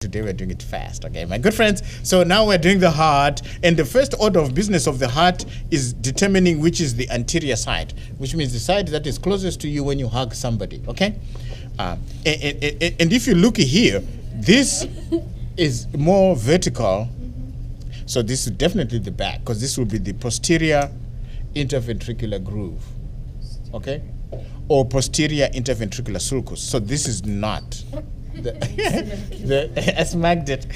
today we're doing it fast, okay, my good friends. So now we're doing the heart, and the first order of business of the heart is determining which is the anterior side, which means the side that is closest to you when you hug somebody, okay? And if you look here, this is more vertical. So this is definitely the back, because this will be the posterior interventricular groove, okay? Or posterior interventricular sulcus. So this is not I smacked it.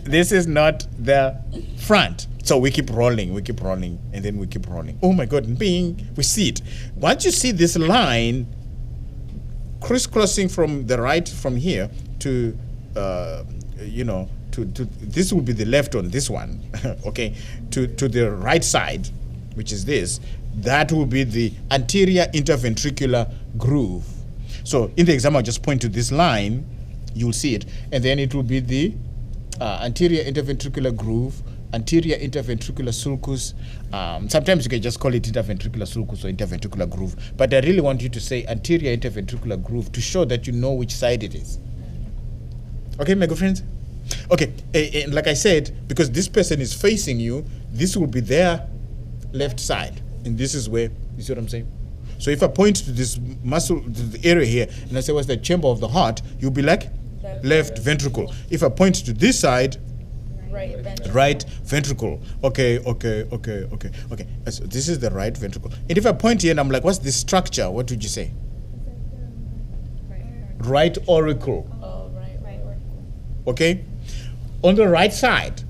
This is not the front. So we keep rolling, and then we keep rolling. Oh my God, bing, we see it. Once you see this line crisscrossing from the right, from here to, to this will be the left on this one, okay, to the right side, which is this, that will be the anterior interventricular groove. So in the exam, I'll just point to this line, you'll see it, and then it will be the anterior interventricular groove, anterior interventricular sulcus. Sometimes you can just call it interventricular sulcus or interventricular groove, but I really want you to say anterior interventricular groove to show that you know which side it is. Okay, my good friends? Okay, and like I said, because this person is facing you, this will be their left side, and this is where, you see what I'm saying? So if I point to this muscle, to the area here, and I say, what's the chamber of the heart? You'll be like, left ventricle. If I point to this side, right ventricle. Okay. So this is the right ventricle. And if I point here and I'm like, what's this structure? What would you say? Right auricle. Oh, right auricle. Okay? On the right side,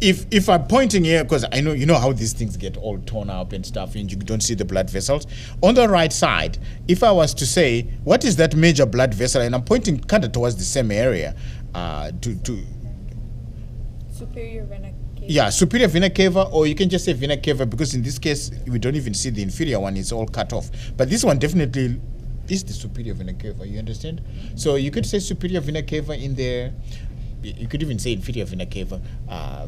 if I'm pointing here, because I know, you know how these things get all torn up and stuff, and you don't see the blood vessels. On the right side, if I was to say, what is that major blood vessel? And I'm pointing kind of towards the same area, superior vena cava. Yeah, superior vena cava, or you can just say vena cava, because in this case, we don't even see the inferior one, it's all cut off. But this one definitely is the superior vena cava, you understand? So you could say superior vena cava in there. You could even say inferior vena cava,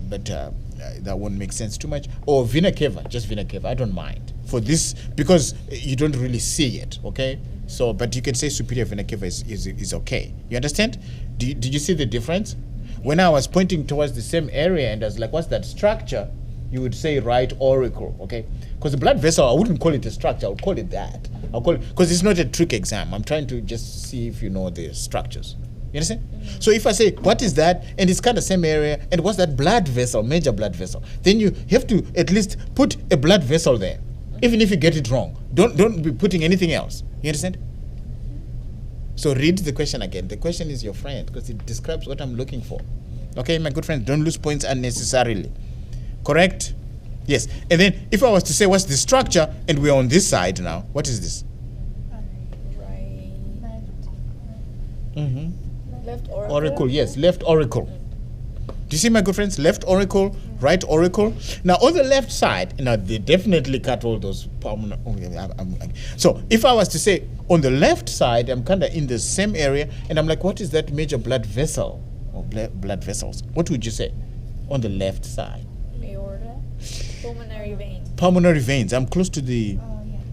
but that won't make sense too much. Or vena cava, just vena cava, I don't mind. For this, because you don't really see it, okay? So, but you can say superior vena cava is okay. You understand? Did you see the difference? When I was pointing towards the same area and I was like, what's that structure? You would say right auricle, okay? Because the blood vessel, I wouldn't call it a structure, I would call it that. I'll call it, because it's not a trick exam. I'm trying to just see if you know the structures. You understand? So if I say, what is that? And it's kind of same area, and what's that blood vessel, major blood vessel? Then you have to at least put a blood vessel there, even if you get it wrong. Don't be putting anything else. You understand? So read the question again. The question is your friend, because it describes what I'm looking for. Okay, my good friend, don't lose points unnecessarily. Correct? Yes. And then if I was to say, what's the structure? And we're on this side now. What is this? Right. Left auricle. Auricle, yes, left auricle. Do you see, my good friends? Left auricle, right auricle. Now, on the left side, now they definitely cut all those pulmonary. So, if I was to say on the left side, I'm kind of in the same area, and I'm like, what is that major blood vessel or blood vessels? What would you say on the left side? Aorta. Pulmonary vein. Pulmonary veins. I'm close to the,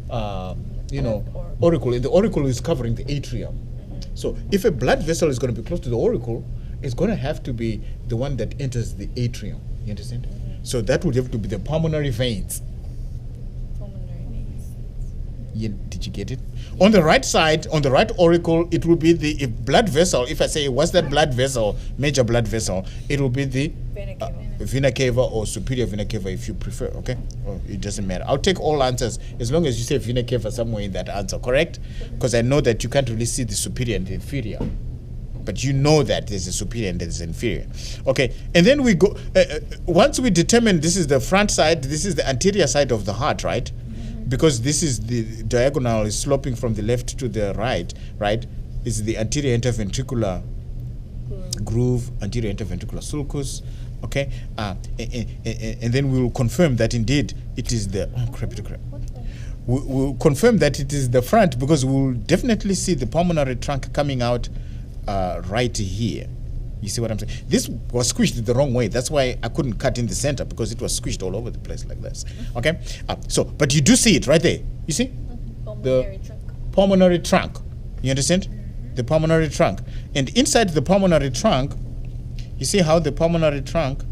auricle. And the auricle is covering the atrium. So if a blood vessel is going to be close to the auricle, it's going to have to be the one that enters the atrium. You understand? So that would have to be the pulmonary veins. Pulmonary veins. Yeah, did you get it? On the right side, on the right auricle, it will be the blood vessel. If I say, what's that blood vessel, major blood vessel, it will be the vena cava or superior vena cava if you prefer, okay? Or it doesn't matter. I'll take all answers as long as you say vena cava somewhere in that answer, correct? Because I know that you can't really see the superior and the inferior. But you know that there's a superior and there's inferior. Okay, and then we go, once we determine this is the front side, this is the anterior side of the heart, right? Because this is the diagonal is sloping from the left to the right, right? This is the anterior interventricular groove, anterior interventricular sulcus, okay? And then we will confirm that indeed it is the, we'll confirm that it is the front, because we'll definitely see the pulmonary trunk coming out right here. You see what I'm saying? This was squished the wrong way. That's why I couldn't cut in the center, because it was squished all over the place like this. Okay? So, but you do see it right there. You see? Pulmonary trunk. Pulmonary trunk. You understand? The pulmonary trunk. And inside the pulmonary trunk, You see how the pulmonary trunk,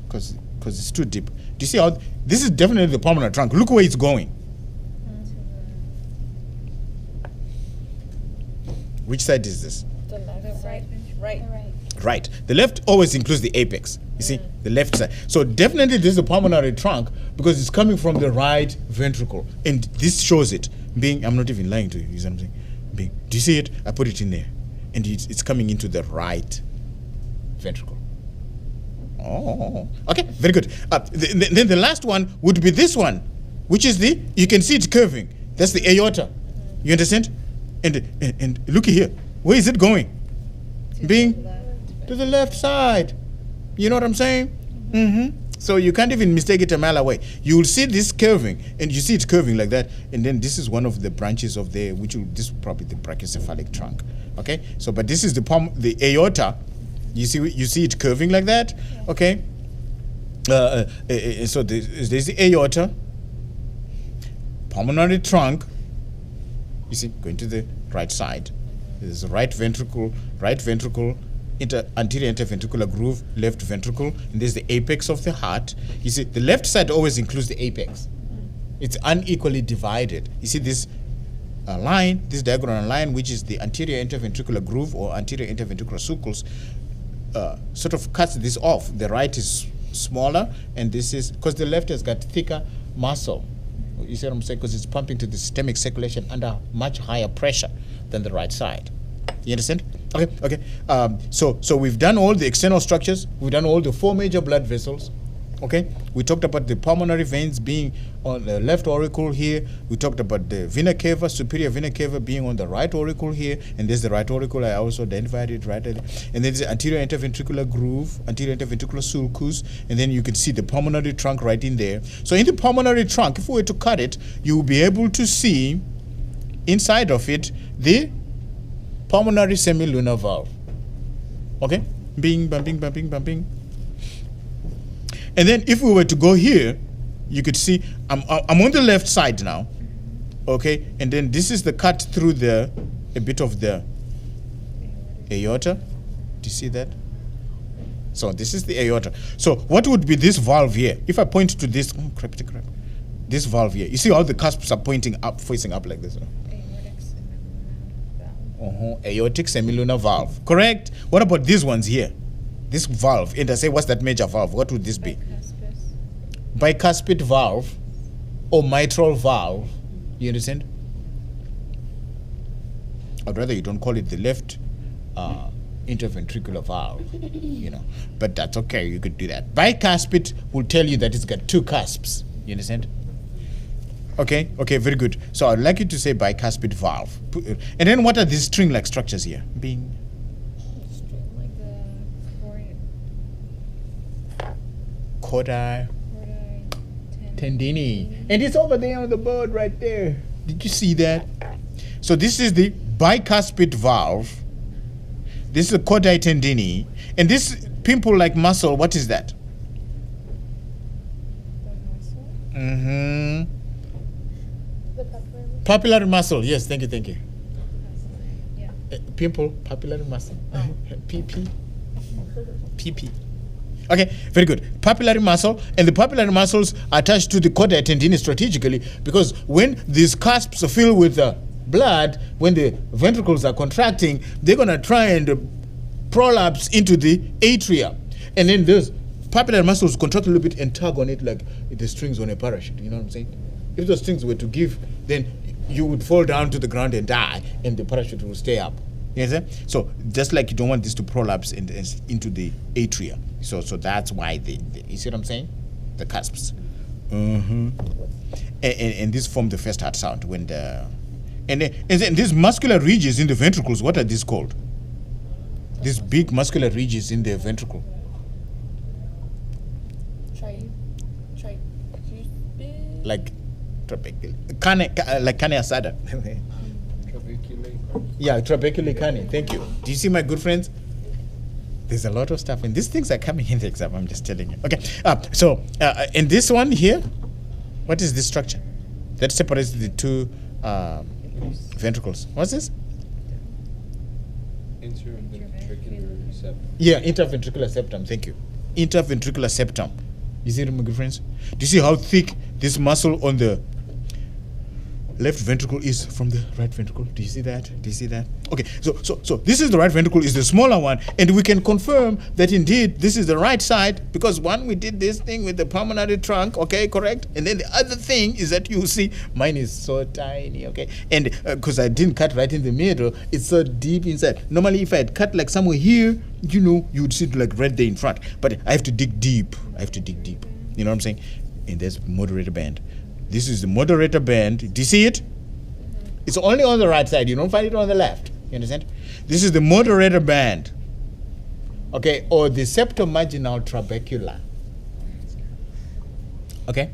because it's too deep. Do you see how this is definitely the pulmonary trunk? Look where it's going. Which side is this? The left side. Right. Right. The left always includes the apex. You see, the left side. So definitely this is a pulmonary trunk because it's coming from the right ventricle, and this shows it being. I'm not even lying to you. You see what I'm saying? Being. Do you see it? I put it in there, and it's coming into the right ventricle. Oh, okay, very good. Then the last one would be this one, which is the. You can see it curving. That's the aorta. You understand? And look here. Where is it going? Being to the left side. You know what I'm saying? So you can't even mistake it a mile away. You will see this curving, and you see it curving like that, and then this is one of the branches of the this is probably the brachiocephalic trunk. Okay, so but this is the aorta. You see it curving like that. Okay. So there's the aorta, pulmonary trunk. You see, going to the right side. There's the right ventricle, anterior interventricular groove, left ventricle, and there's the apex of the heart. You see, the left side always includes the apex. It's unequally divided. You see this line, this diagonal line, which is the anterior interventricular groove or anterior interventricular sulcus, sort of cuts this off. The right is smaller, and this is because the left has got thicker muscle. You see what I'm saying? Because it's pumping to the systemic circulation under much higher pressure than the right side. You understand? Okay. So we've done all the external structures. We've done all the 4 major blood vessels. Okay. We talked about the pulmonary veins being on the left auricle here. We talked about the vena cava, superior vena cava being on the right auricle here. And there's the right auricle. I also identified it right there. And then there's the anterior interventricular groove, anterior interventricular sulcus. And then you can see the pulmonary trunk right in there. So in the pulmonary trunk, if we were to cut it, you will be able to see inside of it the pulmonary semilunar valve. Okay? Bing, bumping, bumping, bumping. And then if we were to go here, you could see I'm on the left side now. Okay? And then this is the cut through a bit of the aorta. Do you see that? So this is the aorta. So what would be this valve here? If I point to this, crap. This valve here. You see how the cusps are pointing up, facing up like this. Aortic semilunar valve. Correct? What about these ones here? This valve. And I say, what's that major valve? What would this be? Bicuspid valve or mitral valve. You understand? I'd rather you don't call it the left interventricular valve, you know. But that's okay. You could do that. Bicuspid will tell you that it's got 2 cusps. You understand? Okay, very good. So I'd like you to say bicuspid valve. And then what are these string-like structures here? Being String like the chordae tendineae. And it's over there on the board right there. Did you see that? So this is the bicuspid valve. This is the chordae tendineae. And this pimple-like muscle, what is that? muscle. The Papillary muscle. Yes, thank you. Yeah. Pimple, papillary muscle. PP. Okay, very good. Papillary muscle, and the papillary muscles are attached to the chordae tendineae strategically because when these cusps are filled with blood, when the ventricles are contracting, they're going to try and prolapse into the atria. And then those papillary muscles contract a little bit and tug on it like the strings on a parachute. You know what I'm saying? If those strings were to give, then you would fall down to the ground and die, and the parachute will stay up. You know what I'm saying? So just like you don't want this to prolapse into the atria. So that's why you see what I'm saying? The cusps. And this form the first heart sound when and then these muscular ridges in the ventricles, what are these called? These big muscular ridges in the ventricle. Tricuspid. Like trabecular, like carne asada. Yeah, trabecular carne. Thank you. Do you see, my good friends? There's a lot of stuff, and these things are coming in the exam. I'm just telling you. Okay. So in this one here, what is this structure that separates the 2 ventricles? What's this? Interventricular septum. Yeah, interventricular septum. Thank you. Interventricular septum. You see it, my good friends? Do you see how thick this muscle on the left ventricle is from the right ventricle? Do you see that? Do you see that? Okay, so this is the right ventricle, is the smaller one, and we can confirm that indeed this is the right side because one, we did this thing with the pulmonary trunk, okay, correct? And then the other thing is that you see mine is so tiny, okay? And because I didn't cut right in the middle, it's so deep inside. Normally, if I had cut like somewhere here, you know, you would see it like right there in front. But I have to dig deep. I have to dig deep. You know what I'm saying? And there's moderator band. This is the moderator band. Do you see it? It's only on the right side. You don't find it on the left. You understand? This is the moderator band. Okay, or the septomarginal trabecula. Okay?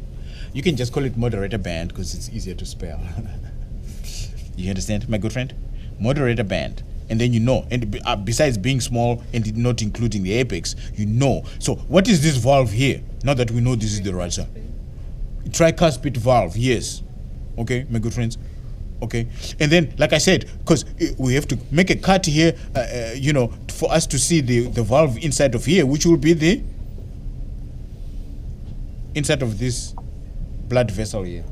You can just call it moderator band because it's easier to spell. You understand, my good friend? Moderator band. And then you know, and besides being small and not including the apex, you know. So what is this valve here? Now that we know this is the right side. Tricuspid valve, yes. Okay, my good friends. Okay, and then like I said, because we have to make a cut here, you know, for us to see the valve inside of here, which will be the inside of this blood vessel here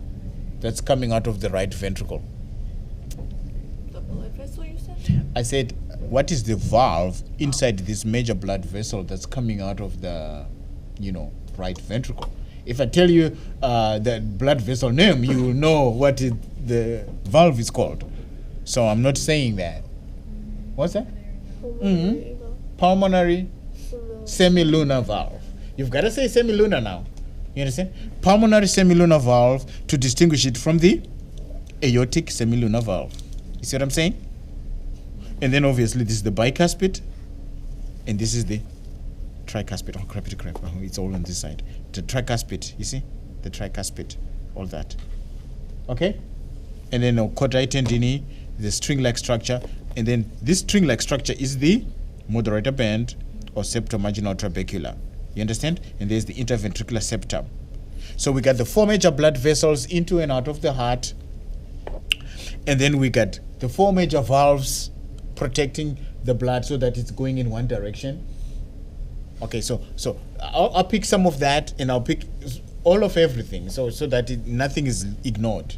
that's coming out of the right ventricle. The blood vessel, you said? I said, what is the valve inside this major blood vessel that's coming out of the, you know, right ventricle? If I tell you the blood vessel name, you will know what the valve is called. So I'm not saying that. What's that? Pulmonary semilunar valve. You've got to say semilunar now. You understand? Pulmonary semilunar valve to distinguish it from the aortic semilunar valve. You see what I'm saying? And then obviously this is the bicuspid, and this is the tricuspid. Oh, crap. Oh, it's all on this side. The tricuspid, you see? The tricuspid, all that. Okay? And then quadrate tendini, the string-like structure. And then this string-like structure is the moderator band or septomarginal trabecula. You understand? And there's the interventricular septum. So we got the four major blood vessels into and out of the heart. And then we got the four major valves protecting the blood so that it's going in one direction. Okay, so I'll pick some of that, and I'll pick all of everything, so that nothing is ignored.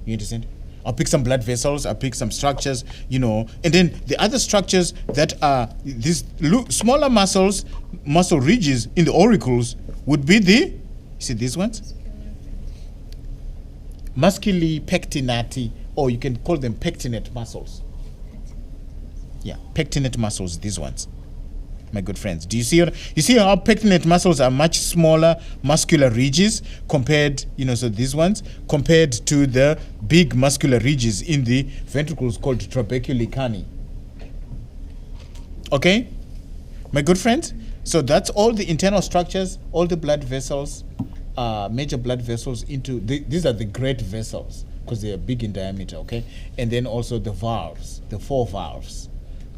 You understand? I'll pick some blood vessels, I'll pick some structures, you know, and then the other structures that are these smaller muscles, muscle ridges in the auricles would be the, you see these ones? Musculi pectinati, or you can call them pectinate muscles. Yeah, pectinate muscles, these ones. My good friends, do you see how pectinate muscles are much smaller muscular ridges compared, you know, so these ones compared to the big muscular ridges in the ventricles called trabeculae cani. Okay, my good friends, so that's all the internal structures, all the blood vessels, major blood vessels into these are the great vessels because they are big in diameter. Okay, and then also the valves, the four valves.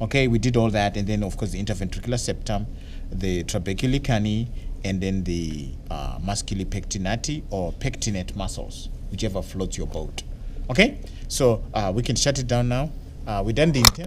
Okay, we did all that, and then of course the interventricular septum, the trabeculae cani, and then the musculi pectinati or pectinate muscles, whichever floats your boat. Okay, so we can shut it down now. We're done the